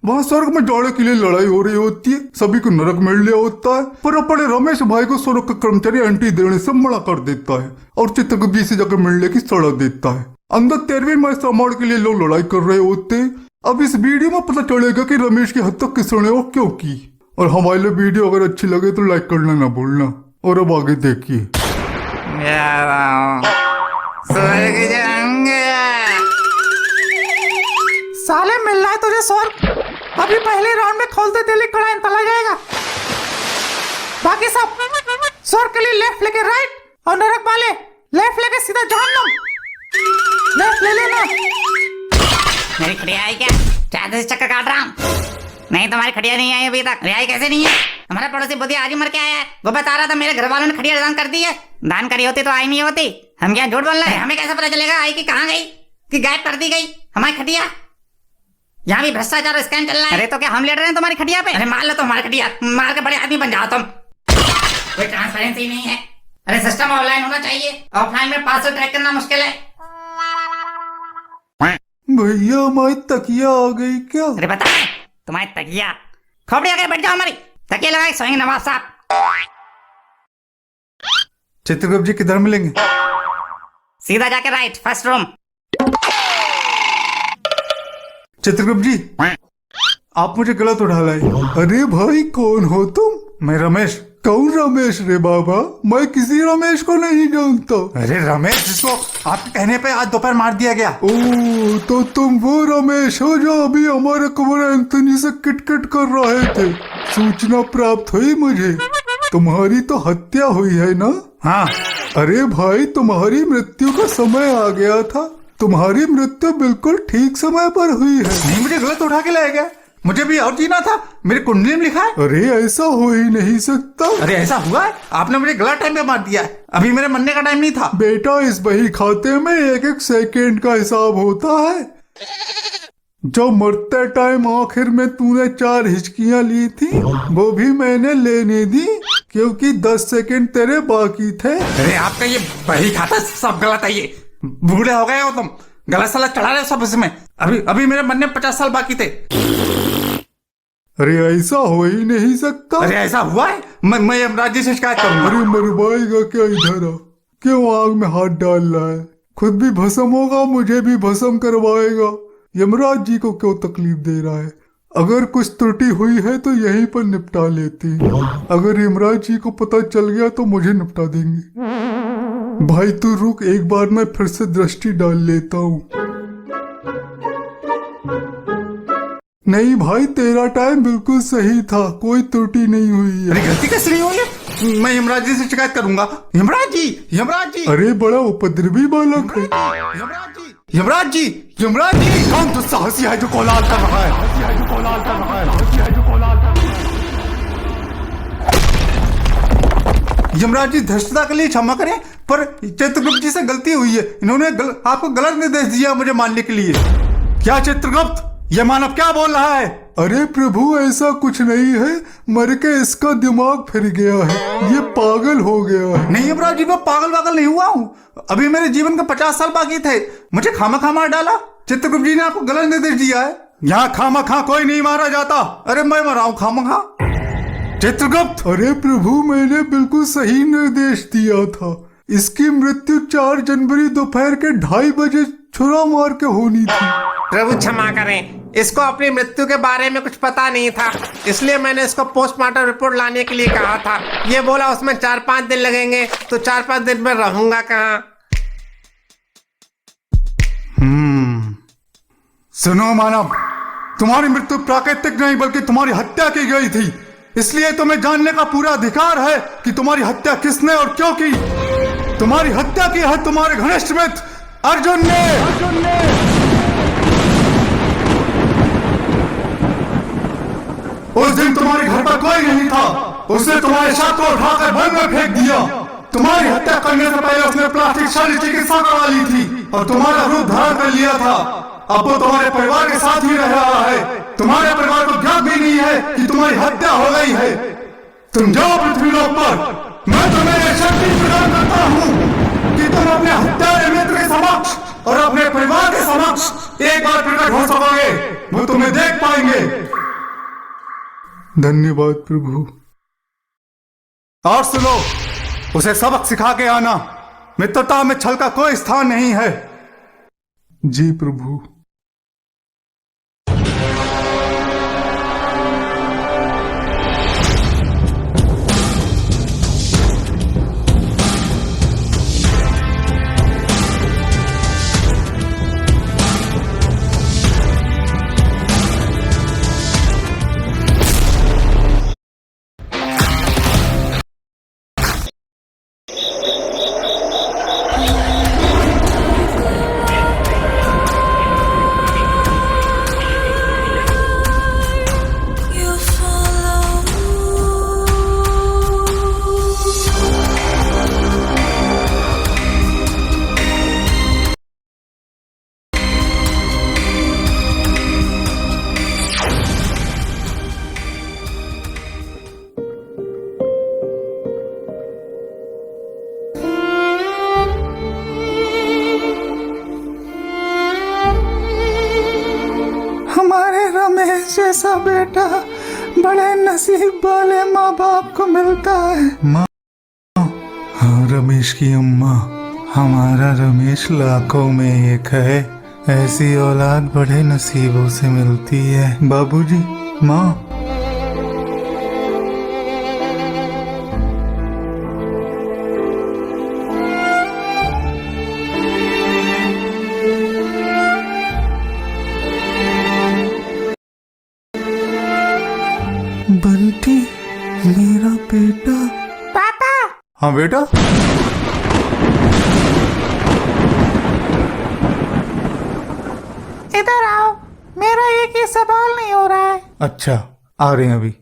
वहाँ स्वर्ग में जाने के लिए लड़ाई हो रही होती है, सभी को नरक मिल लिया होता है, पर अपने रमेश भाई को स्वर्ग का कर्मचारी एंट्री देने से मना कर देता है और चित्रगुप्त जी से जाकर मिलने की सलाह देता है। अंदर 13वीं माह सामान के लिए लोग लड़ाई कर रहे होते हैं। अब इस वीडियो में पता चलेगा कि रमेश की हत्या किसने और क्यों की। और हमारे लिए वीडियो अगर अच्छी लगे तो लाइक करना ना भूलना। और अब आगे देखिए। साले मिल रहा है तुझे स्वर्ग, अभी पहले राउंड में खोलते तेली कड़ा चला जाएगा। बाकी सब स्वर्ग के लिए लेफ्ट लेके राइट और नरक वाले लेफ्ट लेके सीधा जहन्नम। लेफ्ट ले लेना। मेरी खड़िया आई क्या? चाहते से चक्कर काट रहा हूँ। नहीं तुम्हारी खड़िया नहीं आई अभी तक। रिहाई कैसे नहीं है? हमारा पड़ोसी बुद्धि आज ही मर के आया है। वो बता रहा था मेरे घर वालों ने खड़िया दान कर दी है। दान करी होती तो आई नहीं होती। हम क्या झूठ बोल रहे हैं? हमें कैसे पता चलेगा आई कि कहाँ गई, कि गायब कर दी गई हमारी खटिया? यहाँ भी भ्रष्टाचार स्कैम चल रहा है। अरे तो क्या हम लेट रहे हैं तुम्हारी खटिया पे? अरे मार लो तुम्हारी खटिया, मार के बड़े आदमी बन जाओ तुम। कोई ट्रांसपेरेंसी नहीं है। अरे सिस्टम ऑनलाइन होना चाहिए, ऑफलाइन में पासवर्ड ट्रैक करना मुश्किल है। भैया हमारी तकिया आ गई क्या? अरे बता तुम्हारी तकिया खोपड़ी आके बैठ जाओ। हमारी तकिया लगाए सोएंगे नवाब साहब। चित्रगुप्त जी किधर मिलेंगे? सीधा जाके राइट फर्स्ट रूम। चित्रगुप्त जी आप मुझे गलत उठा लाए। अरे भाई कौन हो तुम? मैं रमेश। कौन रमेश रे बाबा? मैं किसी रमेश को नहीं जानता। अरे रमेश जिसको आपके कहने पे आज दोपहर मार दिया गया। ओह तो तुम वो रमेश हो जो अभी हमारे कुंवर एंथनी से किटकिट कर रहे थे। सूचना प्राप्त हुई मुझे, तुम्हारी तो हत्या हुई है ना? हाँ। अरे भाई तुम्हारी मृत्यु का समय आ गया था। तुम्हारी मृत्यु बिल्कुल ठीक समय पर हुई है। नहीं मुझे गलत उठा के लाया गया, मुझे भी और जीना था। मेरे कुंडली में लिखा है। अरे ऐसा हो ही नहीं सकता। अरे ऐसा हुआ है, आपने मुझे गलत टाइम पे मार दिया है। अभी मेरे मरने का टाइम नहीं था। बेटा इस बही खाते में एक एक सेकेंड का हिसाब होता है। जो मरते टाइम आखिर में तूने 4 हिचकियां ली थी वो भी मैंने लेने दी क्योंकि 10 सेकेंड तेरे बाकी थे। अरे आपका ये बही खाता सब गलत है। ये बूढ़े हो गए हो तुम, गलत सला चढ़ा रहे हो सब इसमें। अभी मेरे मरने 50 साल बाकी थे। अरे ऐसा हो ही नहीं सकता। अरे ऐसा हुआ है, मैं यमराज जी से शिकायत करूंगा। अरे मरवाएगा क्या इधर? क्यों आग में हाथ डाल रहा है? खुद भी भस्म होगा, मुझे भी भस्म करवाएगा। यमराज जी को क्यों तकलीफ दे रहा है? अगर कुछ त्रुटि हुई है तो यहीं पर निपटा लेते हैं। अगर यमराज जी को पता चल गया तो मुझे निपटा देंगे। भाई तू रुक, एक बार मैं फिर से दृष्टि डाल लेता हूँ। नहीं भाई तेरा टाइम बिल्कुल सही था, कोई त्रुटि नहीं हुई है। अरे गलती कैसे नहीं हुई है? मैं यमराज जी से शिकायत करूंगा। यमराज जी, यमराज जी। अरे बड़ा उपद्रवी बालक है। यमराज जी, यमराज जी, यमराज जी। कौन दुस्साहसी है जो कोलाहल कर रहा है? यमराज जी धृष्टता के लिए क्षमा करें, पर चित्रगुप्त जी से गलती हुई है। इन्होंने आपको गलत निर्देश दिया मुझे मारने के लिए। क्या चित्रगुप्त, ये मानव क्या बोल रहा है? अरे प्रभु ऐसा कुछ नहीं है, मर के इसका दिमाग फिर गया है, ये पागल हो गया है। नहीं यमराज जी, मैं पागल नहीं हुआ हूँ। अभी मेरे जीवन के 50 साल बाकी थे, मुझे खामा मार डाला। चित्रगुप्त जी ने आपको गलत निर्देश दिया है। यहाँ खामा कोई नहीं मारा जाता। अरे मैं मरा हूँ खामा। चित्रगुप्त, अरे प्रभु मैंने बिल्कुल सही निर्देश दिया था। इसकी मृत्यु 4 जनवरी दोपहर के 2:30 बजे छुरा मार के होनी थी। प्रभु क्षमा करें, इसको अपनी मृत्यु के बारे में कुछ पता नहीं था, इसलिए मैंने इसको पोस्टमार्टम रिपोर्ट लाने के लिए कहा था। ये बोला उसमें 4-5 दिन लगेंगे, तो 4-5 दिन में रहूंगा कहाँ? सुनो मानव, तुम्हारी मृत्यु प्राकृतिक नहीं बल्कि तुम्हारी हत्या की गई थी। इसलिए तुम्हें जानने का पूरा अधिकार है कि तुम्हारी हत्या किसने और क्यों की। तुम्हारी हत्या की है तुम्हारे घनिष्ठ मित्र अर्जुन ने। उस दिन तुम्हारे घर पर कोई नहीं था, उसने तुम्हारे शव को उठाकर वन में फेंक दिया। तुम्हारी हत्या करने से पहले उसने प्लास्टिक शल्य चिकित्सा करवा ली थी और तुम्हारा रूप धारण कर लिया था। अब वो तुम्हारे परिवार के साथ ही रह रहा है। तुम्हारे परिवार को ज्ञात भी नहीं है कि तुम्हारी हत्या हो गई है। तुम जाओ पृथ्वीलोक पर, मैं तुम्हें यह शक्ति प्रदान करता हूँ कि तुम अपने हत्यारे मित्र के समक्ष और अपने परिवार के समक्ष एक बार प्रकट हो सकोगे। वो तुम्हें देख पाएंगे। धन्यवाद प्रभु। और सुनो, उसे सबक सिखा के आना। मित्रता में छल का कोई स्थान नहीं है। जी प्रभु। You follow. हमारे रमेश जैसा बेटा बड़े नसीब वाले माँ बाप को मिलता है। हाँ रमेश की अम्मा, हमारा रमेश लाखों में एक है। ऐसी औलाद बड़े नसीबों से मिलती है। बाबूजी, माँ। बंटी, मेरा बेटा। पापा, हाँ बेटा। इधर आओ, मेरा एक ही सवाल नहीं हो रहा है। अच्छा, आ रहे हैं अभी।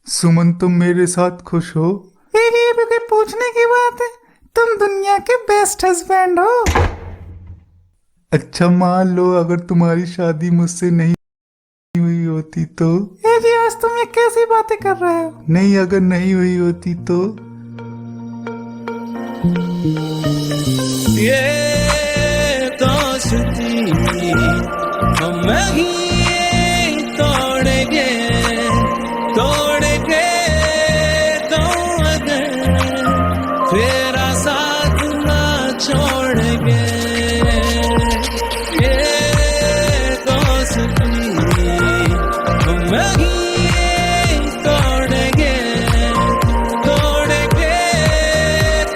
सुमन, तुम मेरे साथ खुश हो? ये भी कोई पूछने की बात है? तुम दुनिया के बेस्ट हस्बैंड हो। अच्छा, मान लो अगर तुम्हारी शादी मुझसे नहीं हुई होती तो? ये जी आज तुम ये कैसी बातें कर रहे हो? नहीं, अगर नहीं हुई होती तो? ये दोस्ती हम ही तोड़ेंगे तोड़ेंगे तो अगर तेरा साथ ना छोड़ेंगे। ये दोस्ती हम ही तोड़ेंगे तोड़ेंगे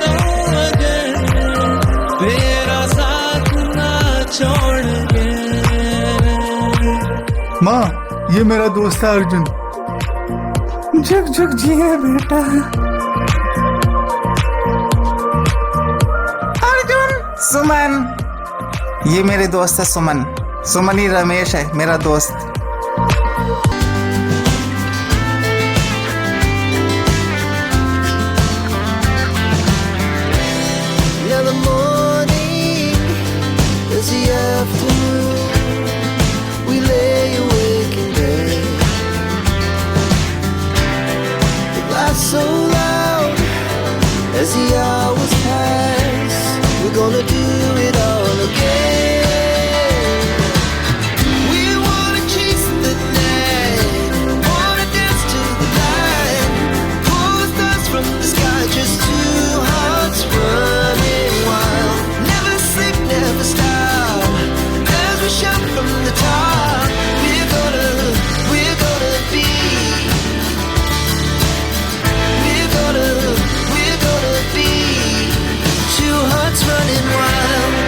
तो अगर तेरा साथ ना छोड़ेंगे। माँ, ये मेरा दोस्त है अर्जुन। जुग जुग जिए बेटा। अर्जुन। सुमन, ये मेरे दोस्त है सुमन। सुमन ही रमेश है मेरा दोस्त। Now the morning is the afternoon. We lay awake in bed. The laughs so loud as the hours pass. We're gonna do it all again. We wanna chase the night, wanna dance to the light. Pull the stars from the sky, just two hearts running wild. Never sleep, never stop. As we shout from the top, we're gonna be. We're gonna be two hearts running wild.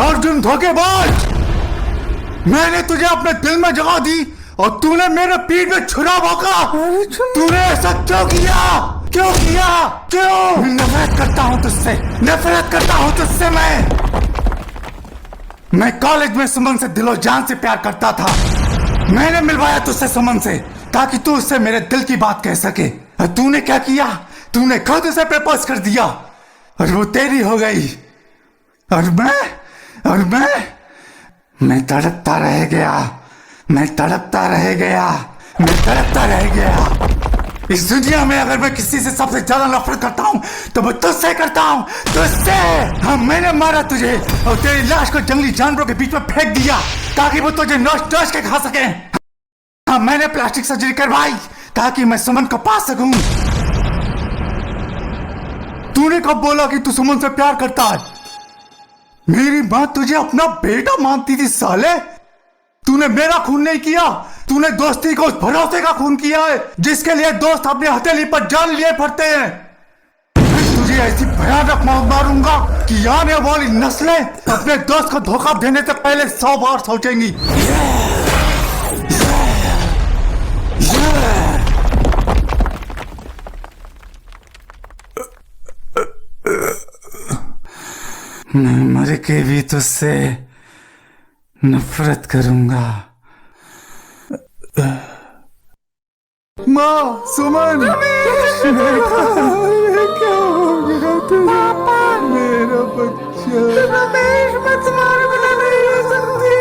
Arjun धोखेबाज, मैंने तुझे अपने दिल में जगह दी और तूने मेरे पीठ में छुरा भोंका। तूने ऐसा क्यों किया? क्यों किया? क्यों? नफरत करता हूं तुझसे, नफरत करता हूं तुझसे। मैं कॉलेज में सुमन से दिलो जान से प्यार करता था। मैंने मिलवाया तुझसे सुमन से ताकि तू उससे मेरे दिल की बात कह सके। और तूने क्या किया? तूने खुद उसे प्रपोज कर दिया और वो तेरी हो गई। और मैं तड़पता रह गया। मैं तड़पता रह गया। इस दुनिया में अगर मैं किसी से सबसे ज्यादा नफरत करता हूँ तो मैं तुझसे करता हूँ, तुझसे। हाँ, मैंने मारा तुझे और तेरी लाश को जंगली जानवरों के बीच में फेंक दिया ताकि वो तुझे नोच के खा सके। हाँ, मैंने प्लास्टिक सर्जरी करवाई ताकि मैं सुमन को पा सकूं। तूने कब बोला कि तू सुमन से प्यार करता है? मेरी मां तुझे अपना बेटा मानती थी साले। तूने मेरा खून नहीं किया, तूने दोस्ती को उस भरोसे का खून किया है जिसके लिए दोस्त अपनी हथेली पर जान लिए फिरते हैं। मैं तुझे ऐसी भयानक मौत मारूंगा कि आने वाली नस्लें अपने दोस्त को धोखा देने से पहले 100 बार सोचेंगी। मैं मर के भी तुझसे नफरत करूंगा। माँ, सुमन, क्या हो गया तुझे? मेरा बच्चा। रमेश, मैं तुम्हारे बिना नहीं रह सकती।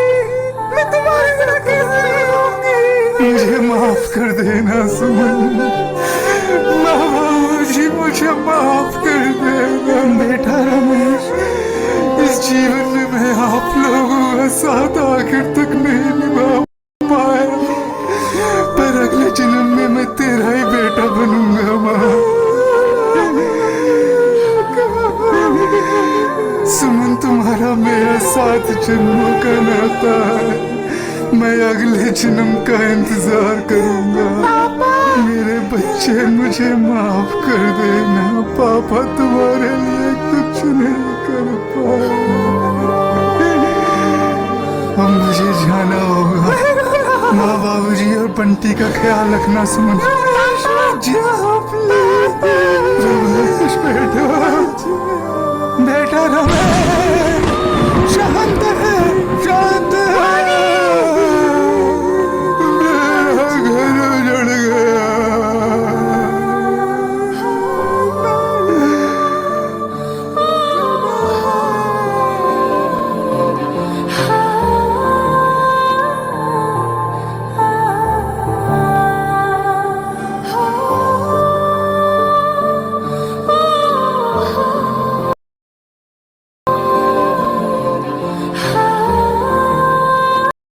मैं तुम्हारी तरह कैसे रहूंगी? मुझे माफ कर देना सुमन। बाबूजी, मुझे माफ कर देना। बेटा रमेश, इस जीवन में मैं आप लोगों का साथ आखिर तक नहीं निभा पाया, पर अगले जन्म में मैं तेरा ही बेटा बनूंगा। माँ, सुमन, तुम्हारा मेरा 7 जन्मों का नाता है। मैं अगले जन्म का इंतजार करूंगा। मेरे बच्चे, मुझे माफ कर देना। पापा तुम्हारे लिए कुछ नहीं कर पाया। अब मुझे जाना होगा। माँ, बाबूजी और बंटी का ख्याल रखना। सुमन, रमेश बेटा, बेटा रमेश।